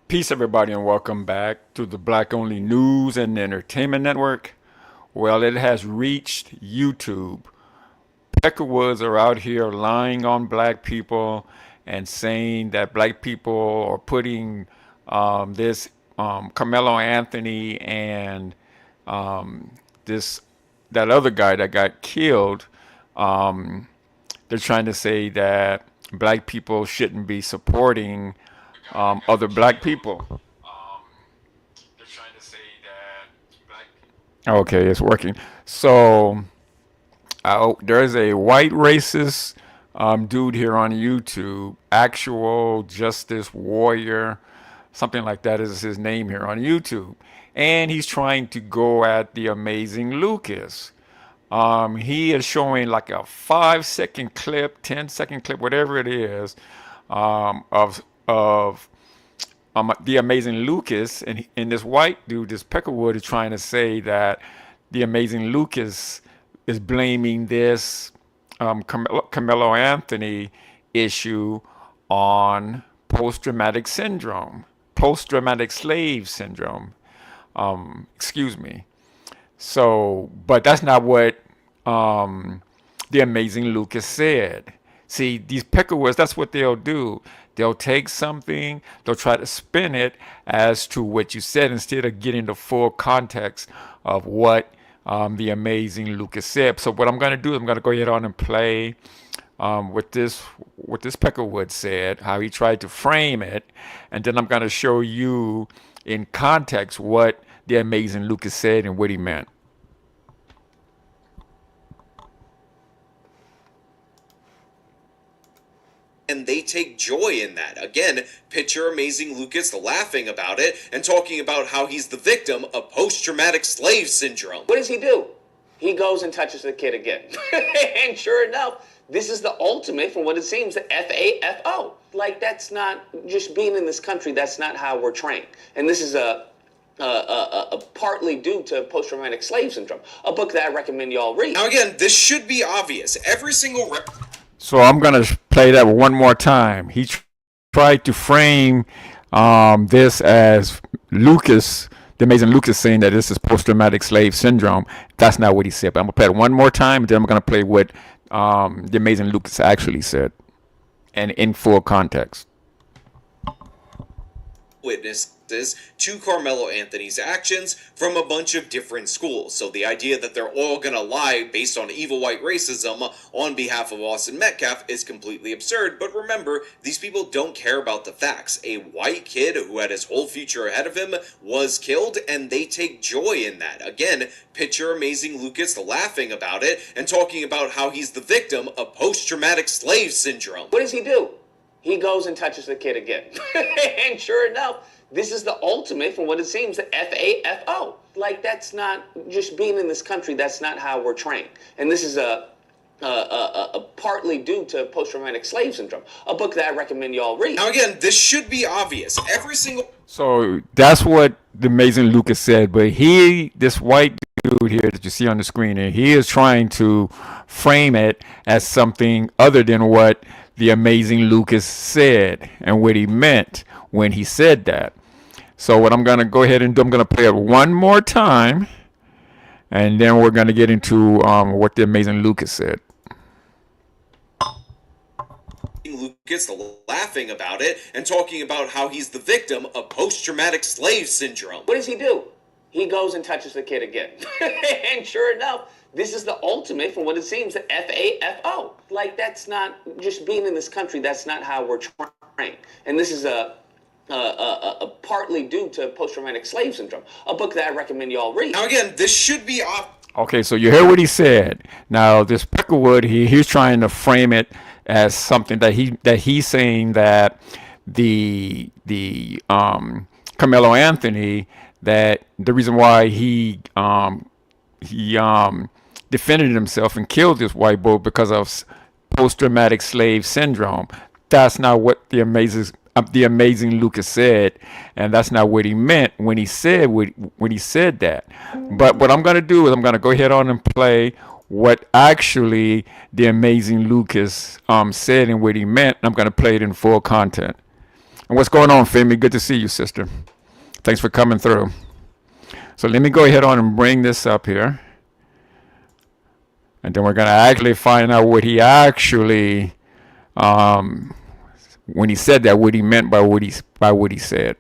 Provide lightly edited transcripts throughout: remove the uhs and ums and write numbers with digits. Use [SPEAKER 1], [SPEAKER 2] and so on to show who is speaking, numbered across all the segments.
[SPEAKER 1] Peace, everybody, and welcome back to the Black Only News and Entertainment Network. Well, it has reached YouTube. Peckerwoods are out here lying on black people and saying that black people are putting this Carmelo Anthony and this that other guy that got killed. Um, they're trying to say that black people shouldn't be supporting other black people. They're trying to say that black people. Okay, it's working. So there's a white racist dude here on YouTube, Actual Justice Warrior, something like that is his name here on YouTube. And he's trying to go at the amazing Lucas. He is showing like a 5 second clip, 10 second clip, whatever it is, of the amazing Lucas, and this white dude, this Peckerwood, is trying to say that the amazing Lucas is blaming this Carmelo Anthony issue on post-traumatic slave syndrome. Excuse me. So, but that's not what the amazing Lucas said. See, these Peckerwoods, that's what they'll do. They'll take something, they'll try to spin it as to what you said instead of getting the full context of what the amazing Lucas said. So what I'm going to do is I'm going to go ahead on and play what this Peckerwood said, how he tried to frame it, and then I'm going to show you in context what the amazing Lucas said and what he meant.
[SPEAKER 2] And they take joy in that. Again, picture amazing Lucas laughing about it and talking about how he's the victim of post-traumatic slave syndrome.
[SPEAKER 3] What does he do? He goes and touches the kid again. And sure enough, this is the ultimate, from what it seems, the FAFO. Like, that's not just being in this country, that's not how we're trained. And this is a partly due to post-traumatic slave syndrome, a book that I recommend y'all read.
[SPEAKER 2] Now again, this should be obvious. Every single
[SPEAKER 1] So I'm going to play that one more time. He tried to frame this as Lucas, the amazing Lucas, saying that this is post-traumatic slave syndrome. That's not what he said. But I'm going to play it one more time, and then I'm going to play what the amazing Lucas actually said, and in full context.
[SPEAKER 2] witnesses to Carmelo Anthony's actions from a bunch of different schools. So the idea that they're all gonna lie based on evil white racism on behalf of Austin Metcalf is completely absurd. But remember, these people don't care about the facts. A white kid who had his whole future ahead of him was killed, and they take joy in that. Again, picture amazing Lucas laughing about it and talking about how he's the victim of post-traumatic slave syndrome.
[SPEAKER 3] What does he do? He goes and touches the kid again. And sure enough, this is the ultimate, from what it seems, the FAFO. Like, that's not just being in this country, that's not how we're trained. And this is a partly due to post-traumatic slave syndrome, a book that I recommend y'all read.
[SPEAKER 2] Now again, this should be obvious. Every single...
[SPEAKER 1] So that's what the amazing Lucas said, but this white dude here that you see on the screen, and he is trying to frame it as something other than what the amazing Lucas said and what he meant when he said that. So what I'm going to go ahead and do, I'm going to play it one more time, and then we're going to get into what the amazing Lucas said.
[SPEAKER 2] Lucas laughing about it and talking about how he's the victim of post-traumatic slave syndrome.
[SPEAKER 3] What does he do? He goes and touches the kid again. And sure enough, this is the ultimate, from what it seems, the FAFO. Like, that's not just being in this country, that's not how we're trained. And this is a partly due to post-traumatic slave syndrome, a book that I recommend y'all read.
[SPEAKER 2] Now again, this should be
[SPEAKER 1] Okay, so you heard what he said. Now this Peckerwood, he's trying to frame it as something that he's saying that the Carmelo Anthony, that the reason why he defended himself and killed this white boy because of post-traumatic slave syndrome. That's not what the amazing Lucas said, and that's not what he meant when he said that. But what I'm going to do is I'm going to go ahead on and play what actually the amazing Lucas said and what he meant. I'm going to play it in full content. And what's going on, Femi? Good to see you, sister. Thanks for coming through. So let me go ahead on and bring this up here. And then we're going to actually find out what he actually, when he said that, what he meant by what he said.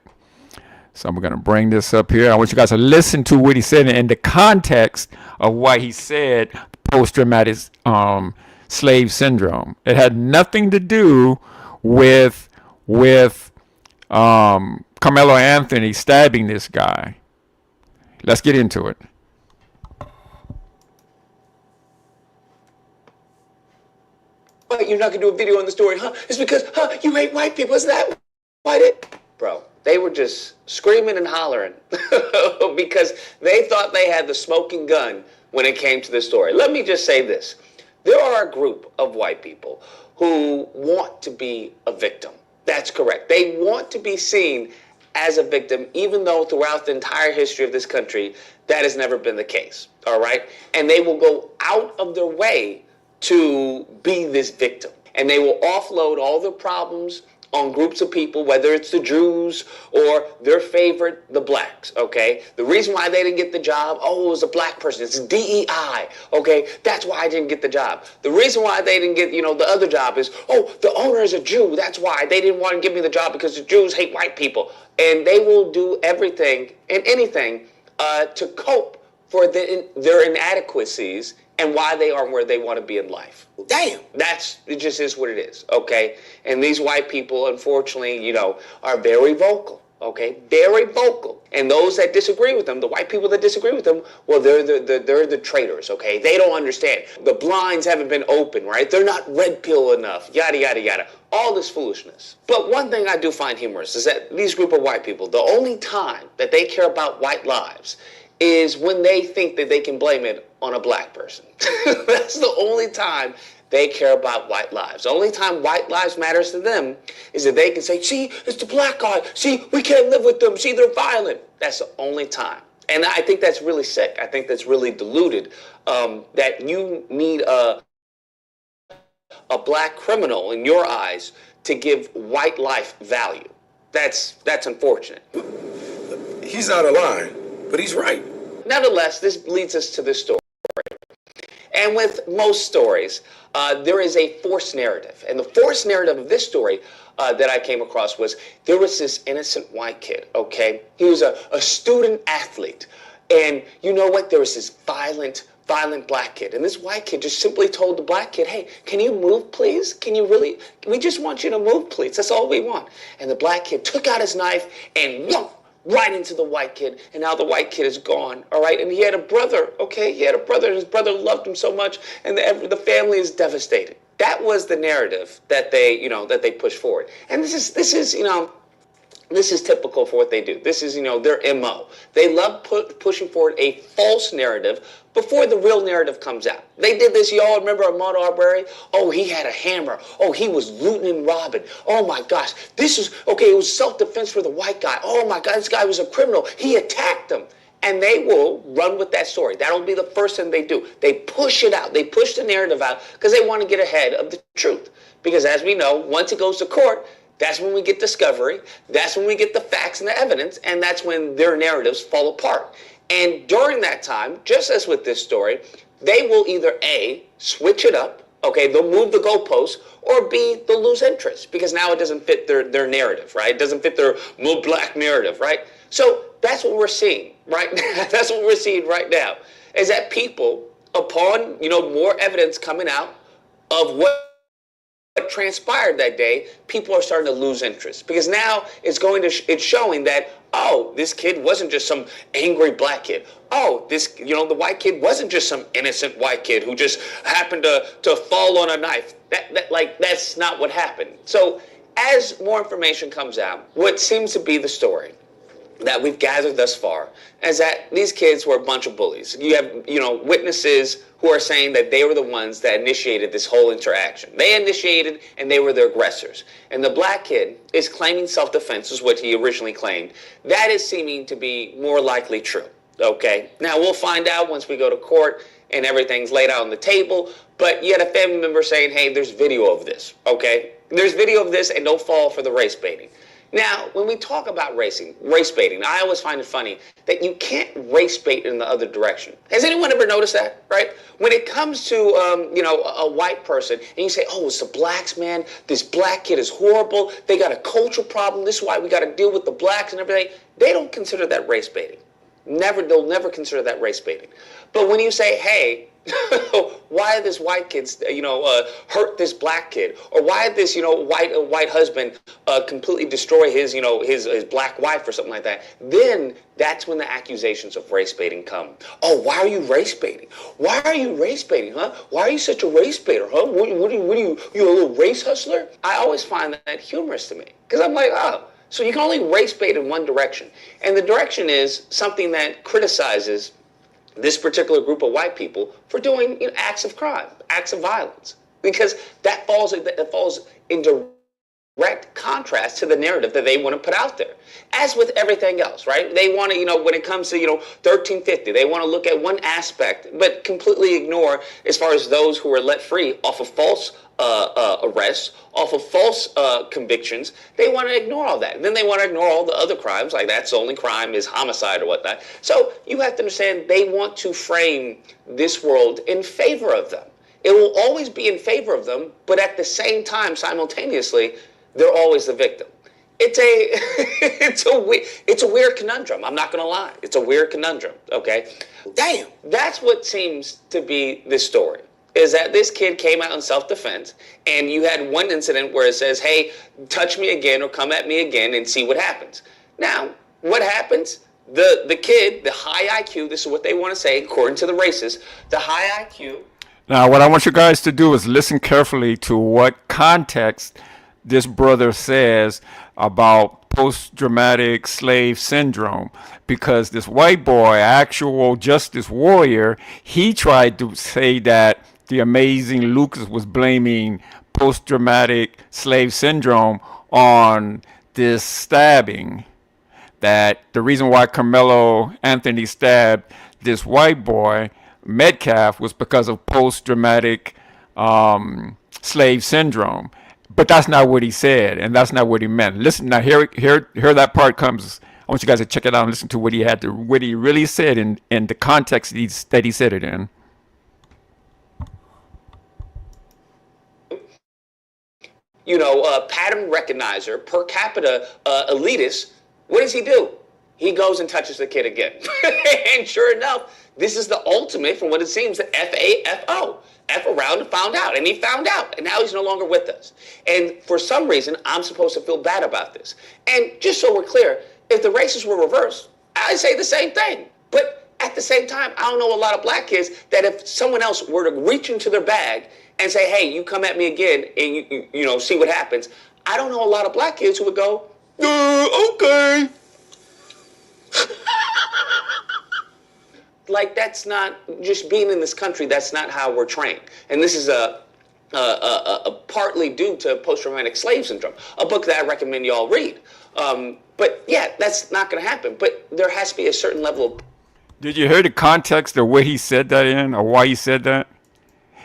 [SPEAKER 1] So I'm going to bring this up here. I want you guys to listen to what he said in the context of why he said post-traumatic slave syndrome. It had nothing to do with Carmelo Anthony stabbing this guy. Let's get into it.
[SPEAKER 3] But you're not gonna do a video on the story, huh? It's because, you hate white people. Is that why Bro, they were just screaming and hollering because they thought they had the smoking gun when it came to this story. Let me just say this. There are a group of white people who want to be a victim. That's correct. They want to be seen as a victim, even though throughout the entire history of this country, that has never been the case, all right? And they will go out of their way to be this victim. And they will offload all their problems on groups of people, whether it's the Jews or their favorite, the blacks, okay? The reason why they didn't get the job, it was a black person. It's DEI, okay? That's why I didn't get the job. The reason why they didn't get, the other job is, the owner is a Jew. That's why they didn't want to give me the job because the Jews hate white people. And they will do everything and anything to cope for their inadequacies and why they aren't where they want to be in life. Damn. It just is what it is, okay? And these white people, unfortunately, are very vocal, okay? Very vocal. And those that disagree with them, the white people that disagree with them, well, they're the traitors, okay? They don't understand. The blinds haven't been open, right? They're not red pill enough, yada, yada, yada. All this foolishness. But one thing I do find humorous is that these group of white people, the only time that they care about white lives is when they think that they can blame it on a black person. That's the only time they care about white lives. The only time white lives matters to them is that they can say, see, it's the black guy. See, we can't live with them. See, they're violent. That's the only time. And I think that's really sick. I think that's really deluded, that you need a black criminal in your eyes to give white life value. That's unfortunate.
[SPEAKER 4] He's out of line, but he's right.
[SPEAKER 3] Nonetheless, this leads us to this story. And with most stories, there is a forced narrative. And the forced narrative of this story that I came across was there was this innocent white kid, okay? He was a student athlete. And you know what? There was this violent black kid. And this white kid just simply told the black kid, hey, can you move, please? We just want you to move, please. That's all we want. And the black kid took out his knife and right into the white kid, and now the white kid is gone, all right? And he had a brother, okay? He had a brother, and his brother loved him so much, and the family is devastated. That was the narrative that they pushed forward. And this is typical for what they do. This is, their MO. They love pushing forward a false narrative before the real narrative comes out. They did this, y'all remember Ahmaud Arbery? Oh, he had a hammer. Oh, he was looting and robbing. Oh my gosh, it was self-defense for the white guy. Oh my God, this guy was a criminal. He attacked him. And they will run with that story. That'll be the first thing they do. They push it out. They push the narrative out because they want to get ahead of the truth. Because as we know, once it goes to court, that's when we get discovery. That's when we get the facts and the evidence. And that's when their narratives fall apart. And during that time, just as with this story, they will either A, switch it up, okay, they'll move the goalposts, or B, they'll lose interest because now it doesn't fit their narrative, right? It doesn't fit their more black narrative, right? So that's what we're seeing, right? That's what we're seeing right now, is that people, upon, more evidence coming out of what transpired that day, people are starting to lose interest because now it's showing that, this kid wasn't just some angry black kid. The white kid wasn't just some innocent white kid who just happened to fall on a knife. That's not what happened. So as more information comes out, what seems to be the story that we've gathered thus far is that these kids were a bunch of bullies. You have, witnesses who are saying that they were the ones that initiated this whole interaction. They initiated and they were the aggressors. And the black kid is claiming self-defense, is what he originally claimed. That is seeming to be more likely true, okay? Now, we'll find out once we go to court and everything's laid out on the table, but you had a family member saying, hey, there's video of this, okay? There's video of this and don't fall for the race baiting. Now, when we talk about race baiting, I always find it funny that you can't race bait in the other direction. Has anyone ever noticed that, right? When it comes to, a white person, and you say, oh, it's the blacks, man. This black kid is horrible. They got a cultural problem. This is why we got to deal with the blacks and everything. They don't consider that race baiting. They'll never consider that race baiting. But when you say, hey, why this white kid, hurt this black kid, or why this, white husband completely destroy his, his black wife or something like that, then that's when the accusations of race baiting come. Oh, why are you race baiting? Why are you race baiting, huh? Why are you such a race baiter, huh? What are you a little race hustler? I always find that humorous to me, because I'm like, oh, so you can only race bait in one direction, and the direction is something that criticizes this particular group of white people for doing acts of crime, acts of violence, because that falls in direct contrast to the narrative that they want to put out there. As with everything else, right? They want to, when it comes to, 1350, they want to look at one aspect, but completely ignore as far as those who are let free off of false arrests, off of false convictions. They want to ignore all that. And then they want to ignore all the other crimes, like that's the only crime is homicide or whatnot. So you have to understand they want to frame this world in favor of them. It will always be in favor of them, but at the same time, simultaneously, they're always the victim. It's a weird conundrum. I'm not going to lie. It's a weird conundrum, okay? Damn. That's what seems to be this story, is that this kid came out in self-defense, and you had one incident where it says, hey, touch me again or come at me again and see what happens. Now, what happens? The kid, the high IQ, this is what they want to say, according to the racists, the high IQ.
[SPEAKER 1] Now, what I want you guys to do is listen carefully to what context this brother says about post-traumatic slave syndrome, because this white boy, actual justice warrior, he tried to say that the amazing Lucas was blaming post-traumatic slave syndrome on this stabbing, that the reason why Carmelo Anthony stabbed this white boy Metcalf was because of post-traumatic slave syndrome. But that's not what he said, and that's not what he meant. Listen, now here that part comes. I want you guys to check it out and listen to what he really said in the context that he said it in.
[SPEAKER 3] Pattern recognizer, per capita elitist. What does he do? He goes and touches the kid again. And sure enough, this is the ultimate, from what it seems, the FAFO. F around and found out. And he found out. And now he's no longer with us. And for some reason, I'm supposed to feel bad about this. And just so we're clear, if the races were reversed, I'd say the same thing. But at the same time, I don't know a lot of black kids that if someone else were to reach into their bag and say, hey, you come at me again and you see what happens, I don't know a lot of black kids who would go, okay. Like, that's not just being in this country. That's not how we're trained. And this is a partly due to post-traumatic slave syndrome, a book that I recommend you all read. But yeah, that's not going to happen. But there has to be a certain level of.
[SPEAKER 1] Did you hear the context of what he said that in, or why he said that?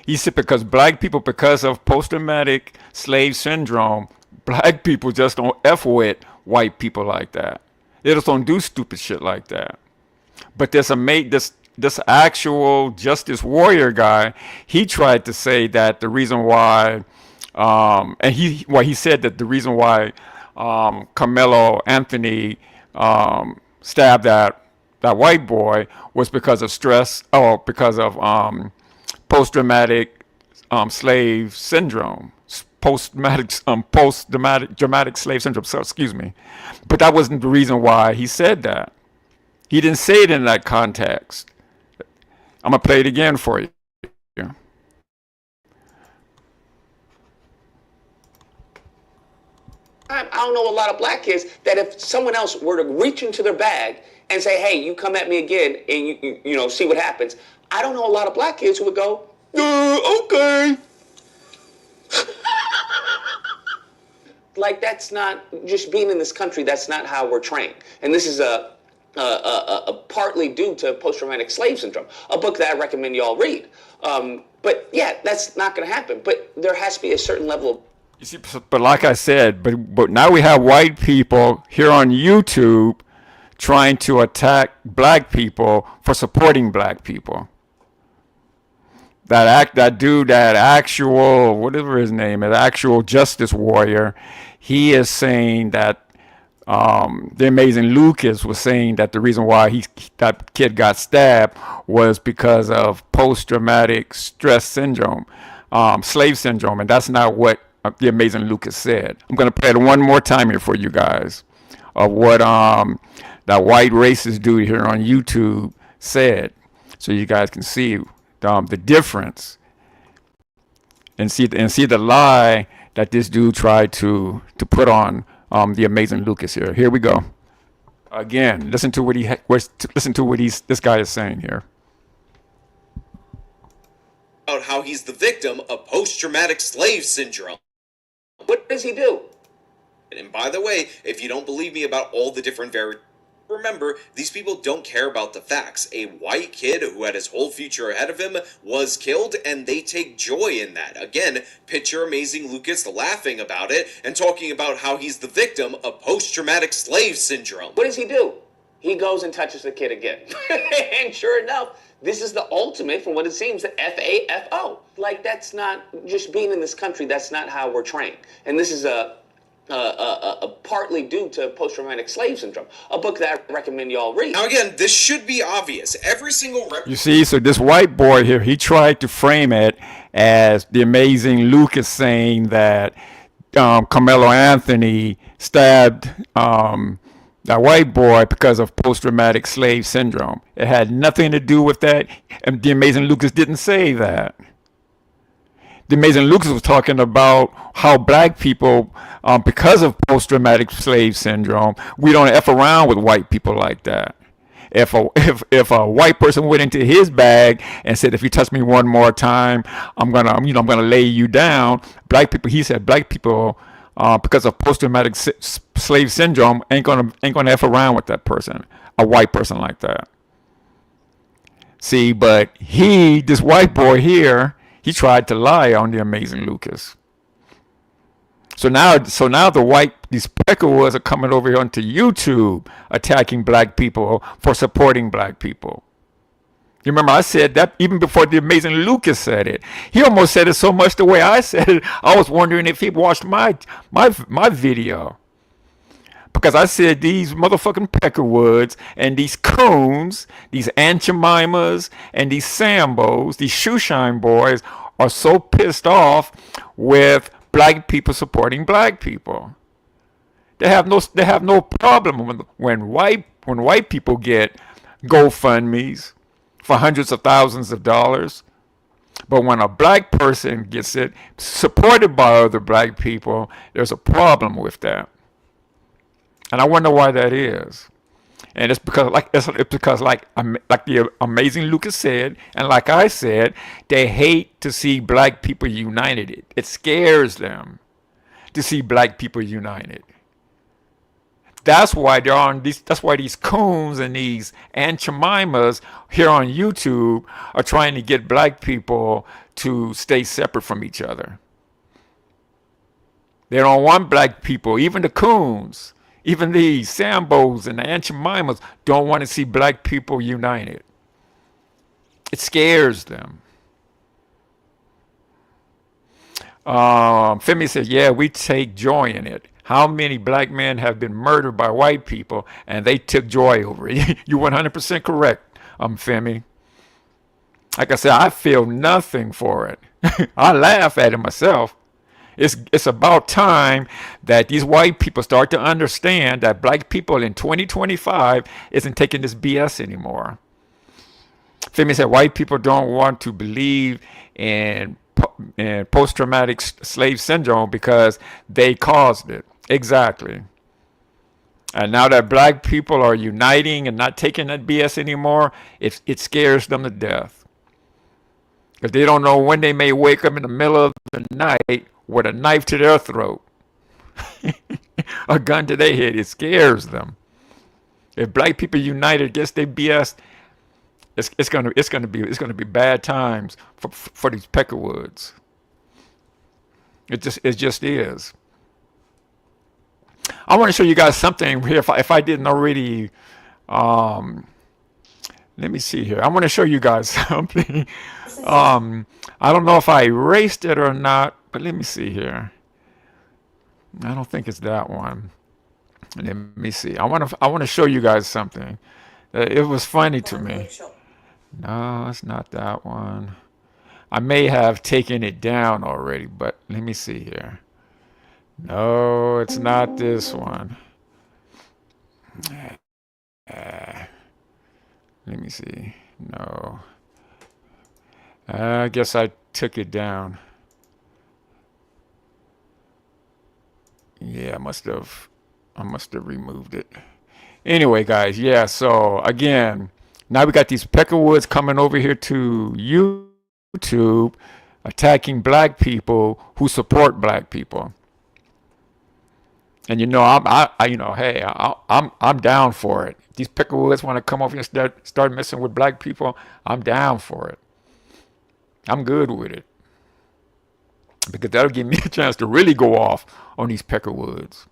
[SPEAKER 1] He said because black people, because of post-traumatic slave syndrome, black people just don't F with white people like that. They just don't do stupid shit like that. But this actual justice warrior guy, he tried to say that the reason why, he said that the reason why Carmelo Anthony stabbed that white boy was because of stress, or because of post-traumatic slave syndrome. Post-traumatic slave syndrome. So, excuse me, but that wasn't the reason why he said that. He didn't say it in that context. I'm gonna play it again for you.
[SPEAKER 3] I don't know a lot of black kids that if someone else were to reach into their bag and say, hey, you come at me again and you see what happens, I don't know a lot of black kids who would go, okay. Like, that's not just being in this country. That's not how we're trained. And this is a partly due to post-traumatic slave syndrome, a book that I recommend you all read. But yeah, that's not going to happen. But there has to be a certain level of.
[SPEAKER 1] You see, but like I said, but now we have white people here on YouTube trying to attack black people for supporting black people. That dude, that actual, whatever his name is, actual justice warrior, he is saying that the amazing Lucas was saying that the reason why that kid got stabbed was because of post-traumatic stress syndrome, slave syndrome, and that's not what the amazing Lucas said. I'm going to play it one more time here for you guys of what that white racist dude here on YouTube said, so you guys can see the difference and see the lie that this dude tried to put on the amazing Lucas here. Here we go. Again, listen to what this guy is saying here.
[SPEAKER 2] About how he's the victim of post-traumatic slave syndrome.
[SPEAKER 3] What does he do?
[SPEAKER 2] And by the way, if you don't believe me about all the different remember, these people don't care about the facts. A white kid who had his whole future ahead of him was killed, and they take joy in that. Again, picture amazing Lucas laughing about it and talking about how he's the victim of post-traumatic slave syndrome.
[SPEAKER 3] What does he do? He goes and touches the kid again. And sure enough, this is the ultimate, from what it seems, the FAFO. Like, that's not just being in this country. That's not how we're trained. And this is partly due to post-traumatic slave syndrome, a book that I recommend y'all read.
[SPEAKER 2] Now again, this should be obvious. Every single
[SPEAKER 1] you see, so this white boy here, he tried to frame it as the amazing Lucas saying that Carmelo Anthony stabbed that white boy because of post-traumatic slave syndrome. It had nothing to do with that, and the amazing Lucas didn't say that. The amazing Lucas was talking about how black people, because of post-traumatic slave syndrome, we don't F around with white people like that. If a white person went into his bag and said, "If you touch me one more time, I'm gonna lay you down," black people, he said, black people, because of post-traumatic slave syndrome, ain't gonna F around with that person, a white person like that. See, but this white boy here, he tried to lie on the amazing Lucas. So now these Peckerwoods are coming over here onto YouTube attacking black people for supporting black people. You remember I said that even before the amazing Lucas said it. He almost said it so much the way I said it, I was wondering if he watched my video. Because I said these motherfucking Peckerwoods and these coons, these Aunt Jemimas and these Sambos, these shoeshine boys are so pissed off with black people supporting black people. They have no problem when white people get GoFundMes for hundreds of thousands of dollars. But when a black person gets it supported by other black people, there's a problem with that. And I wonder why that is. And it's because like the amazing Lucas said, and like I said, they hate to see black people united. It scares them to see black people united. That's why that's why these coons and these Aunt Jemimas here on YouTube are trying to get black people to stay separate from each other. They don't want black people, even the coons. Even these Sambos and the Aunt Jemimas don't want to see black people united. It scares them. Femi said, yeah, we take joy in it. How many black men have been murdered by white people and they took joy over it? You're 100% correct, Femi. Like I said, I feel nothing for it. I laugh at it myself. It's about time that these white people start to understand that black people in 2025 isn't taking this BS anymore. Femi said white people don't want to believe in post-traumatic slave syndrome because they caused it. Exactly. And now that black people are uniting and not taking that BS anymore, it scares them to death. Because they don't know when they may wake up in the middle of the night with a knife to their throat, a gun to their head. It scares them. If black people united against their BS, it's gonna be bad times for these Peckerwoods. It just is. I want to show you guys something here. If I didn't already, let me see here. I want to show you guys something. I don't know if I erased it or not, but let me see here. I don't think it's that one. Let me see. I want to show you guys something. It was funny to me. No, it's not that one. I may have taken it down already, but let me see here. No, it's not this one. Let me see. No. I guess I took it down. Yeah, I must have removed it. Anyway, guys, yeah, so again, now we got these Peckerwoods coming over here to YouTube attacking black people who support black people. And you know, I'm down for it. These Peckerwoods want to come over here and start messing with black people. I'm down for it. I'm good with it. Because that'll give me a chance to really go off on these Peckerwoods.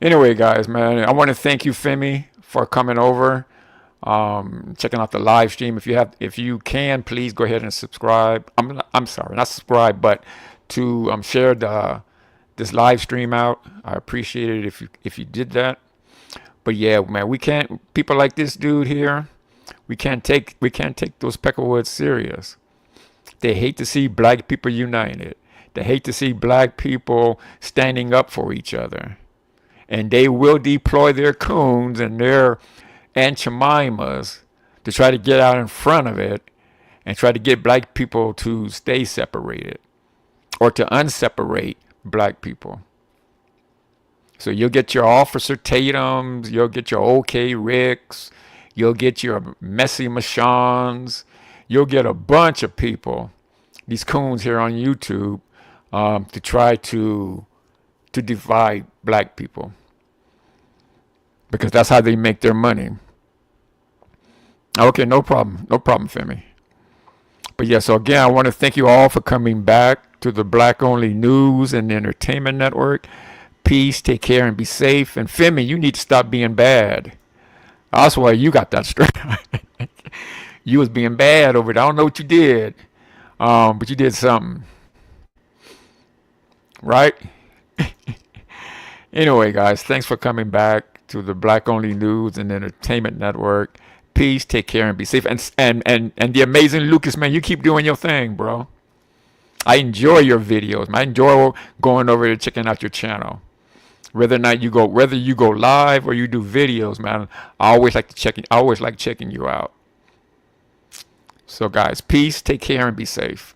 [SPEAKER 1] Anyway, guys, man, I want to thank you, Femi, for coming over, checking out the live stream. If you can, please go ahead and subscribe. I'm sorry, not subscribe, but to share this live stream out. I appreciate it if you did that. But yeah, man, we can't. People like this dude here, we can't take those Peckerwoods serious. They hate to see black people united. They hate to see black people standing up for each other. And they will deploy their coons and their Aunt Jemimas to try to get out in front of it and try to get black people to stay separated or to unseparate black people. So you'll get your Officer Tatums, you'll get your OK Ricks, you'll get your Messy Machans, you'll get a bunch of people, these coons here on YouTube, to try to divide black people, because that's how they make their money. Okay, no problem, Femi. But yeah, so again, I want to thank you all for coming back to the Black Only News and Entertainment Network. Peace, take care, and be safe. And Femi, you need to stop being bad. I swear you got that straight. You was being bad over there. I don't know what you did, but you did something, right? Anyway, guys, thanks for coming back to the Black Only News and Entertainment Network. Peace, take care, and be safe. And the amazing Lucas, man, you keep doing your thing, bro. I enjoy your videos, man. I enjoy going over there checking out your channel. Whether you go live or you do videos, man, I always like checking you out. So guys, peace, take care, and be safe.